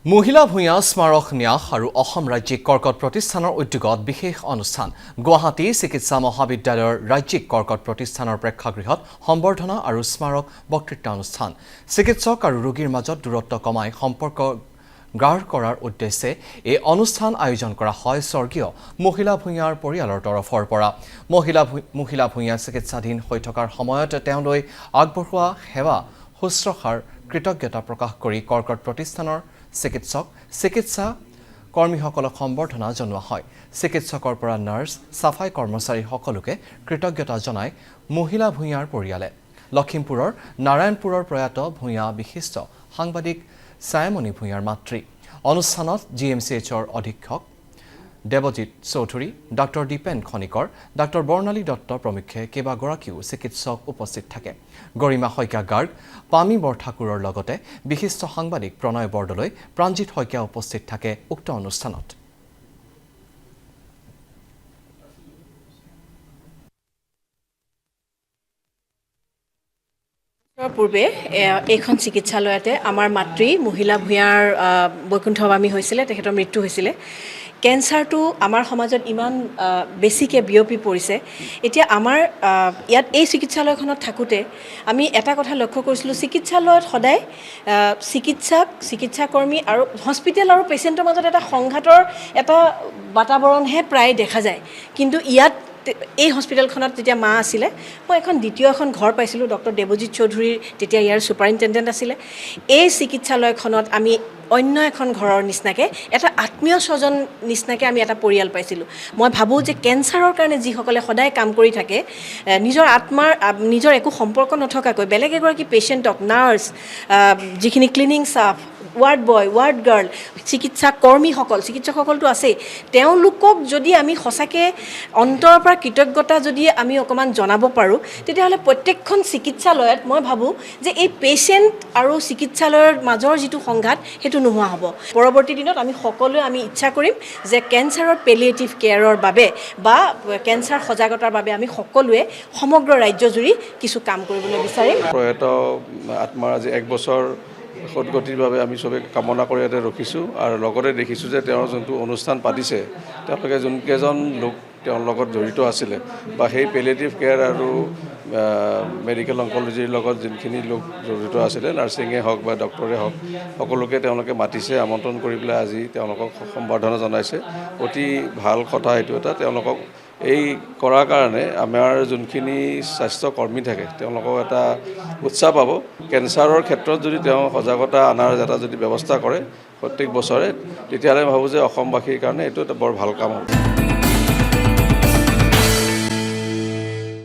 মহিলা ভূঞা স্মাৰক ন্যাস আৰু অসম ৰাজ্যিক কৰ্কট প্ৰতিষ্ঠানৰ উদ্যোগত বিশেষ অনুষ্ঠান গুৱাহাটী চিকিৎসা মহাবিদ্যালয়ৰ ৰাজ্যিক কৰ্কট প্ৰতিষ্ঠানৰ প্ৰেক্ষাগৃহত সম্বৰ্ধনা আৰু স্মাৰক বক্তৃতা অনুষ্ঠান চিকিৎসক আৰু ৰোগীৰ মাজত দূৰত্ব কমাই সম্পৰ্ক গাঢ় কৰাৰ উদ্দেশ্যে এই অনুষ্ঠান আয়োজন কৰা হয় স্বৰ্গীয় মহিলা ভূঞাৰ পৰিয়ালৰ তৰফৰ পৰা মহিলা ভূঞা চিকিৎসাধীন হৈ থকাৰ সময়ত তেওঁলৈ আগবঢ়োৱা সেৱা শুশ্ৰূষাৰ কৃতজ্ঞতা প্ৰকাশ কৰি কৰ্কট প্ৰতিষ্ঠানৰ চিকিৎসা কৰ্মীসকলক সম্বৰ্ধনা জনোৱা হয় চিকিৎসকৰ পৰা নাৰ্ছ সাফাই কৰ্মচাৰী সকলোকে কৃতজ্ঞতা জনায় মহিলা ভূঞাৰ পৰিয়ালে লখিমপুৰৰ নাৰায়ণপুৰৰ প্ৰয়াত ভূঞা বিশিষ্ট সাংবাদিক ছায়ামণি ভূঞাৰ মাতৃ অনুষ্ঠানত GMCHৰ অধীক্ষক দেৱজিৎ চৌধুৰী ডক্টৰ দীপেন খনিকৰ ডক্টৰ বৰ্ণালী দত্ত প্ৰমুখ্যে কেইবাগৰাকীও চিকিৎসক উপস্থিত থাকে গৰিমা শইকীয়া গাৰ্গ পামী বৰঠাকুৰৰ লগতে বিশিষ্ট সাংবাদিক প্ৰণয় বৰদলৈ প্ৰাঞ্জিত শইকীয়া উপস্থিত থাকে উক্ত অনুষ্ঠানত পূৰ্বে এইখন চিকিৎসালয়তে আমাৰ মাতৃ মহিলা ভূঞাৰ বৈকুণ্ঠবামী হৈছিলে তেখেতৰ মৃত্যু হৈছিলে কেঞ্চাৰটো আমাৰ সমাজত ইমান বেছিকৈ বিয়পি পৰিছে এতিয়া আমাৰ ইয়াত এই চিকিৎসালয়খনত থাকোঁতে আমি এটা কথা লক্ষ্য কৰিছিলোঁ চিকিৎসালয়ত সদায় চিকিৎসাকৰ্মী আৰু হস্পিটেল আৰু পেচেণ্টৰ মাজত এটা সংঘাতৰ এটা বাতাবৰণহে প্ৰায় দেখা যায় কিন্তু ইয়াত এই হস্পিটেলখনত যেতিয়া মা আছিলে মই দ্বিতীয় এখন ঘৰ পাইছিলোঁ ডক্টৰ দেৱজিৎ চৌধুৰীৰ তেতিয়া ইয়াৰ ছুপাৰিণ্টেণ্ডেণ্ট আছিলে এই চিকিৎসালয়খনত আমি অন্য এখন ঘৰৰ নিচিনাকৈ এটা আত্মীয় স্বজন নিচিনাকৈ আমি এটা পৰিয়াল পাইছিলোঁ মই ভাবোঁ যে কেঞ্চাৰৰ কাৰণে যিসকলে সদায় কাম কৰি থাকে নিজৰ একো সম্পৰ্ক নথকাকৈ বেলেগ এগৰাকী পেচেণ্টক নাৰ্ছ যিখিনি cleaning staff ward boy ward girl চিকিৎসকসকলতো আছেই তেওঁলোকক যদি আমি সঁচাকৈ অন্তৰৰ পৰা কৃতজ্ঞতা যদি আমি অকণমান জনাব পাৰোঁ তেতিয়াহ'লে প্ৰত্যেকখন চিকিৎসালয়ত মই ভাবোঁ যে এই পেচেণ্ট আৰু চিকিৎসালয়ৰ মাজৰ যিটো সংঘাত সেইটো নোহোৱা হ'ব পৰৱৰ্তী দিনত আমি সকলোৱে ইচ্ছা কৰিম যে কেঞ্চাৰৰ পেলিয়েটিভ কেয়াৰৰ বাবে বা কেঞ্চাৰ সজাগতাৰ বাবে আমি সকলোৱে সমগ্ৰ ৰাজ্যজুৰি কিছু কাম কৰিবলৈ বিচাৰিম প্ৰয়াত আত্মাৰ আজি 1 বছৰ সদগতিৰ বাবে আমি চবে কামনা কৰি ইয়াতে ৰখিছোঁ আৰু লগতে দেখিছোঁ যে তেওঁৰ যোনটো অনুষ্ঠান পাতিছে তেওঁলোকে যোনকেইজন লোক তেওঁৰ লগত জড়িত আছিলে বা সেই পেলিয়েটিভ কেয়াৰ আৰু মেডিকেল অংকলজিৰ লগত যোনখিনি লোক জড়িত আছিলে নাৰ্ছিঙে হওক বা ডক্টৰে হওক সকলোকে তেওঁলোকে মাতিছে আমন্ত্ৰণ কৰি পেলাই আজি তেওঁলোকক সম্বৰ্ধনা জনাইছে অতি ভাল কথা এইটো এটা তেওঁলোকক এই কৰাৰ কাৰণে আমাৰ যোনখিনি স্বাস্থ্যকৰ্মী থাকে তেওঁলোকক এটা উৎসাহ পাব কেঞ্চাৰৰ ক্ষেত্ৰত যদি তেওঁ সজাগতা অনাৰ এটা যদি ব্যৱস্থা কৰে প্ৰত্যেক বছৰে তেতিয়াহ'লে ভাবোঁ যে অসমবাসীৰ কাৰণে এইটো এটা বৰ ভাল কাম হ'ব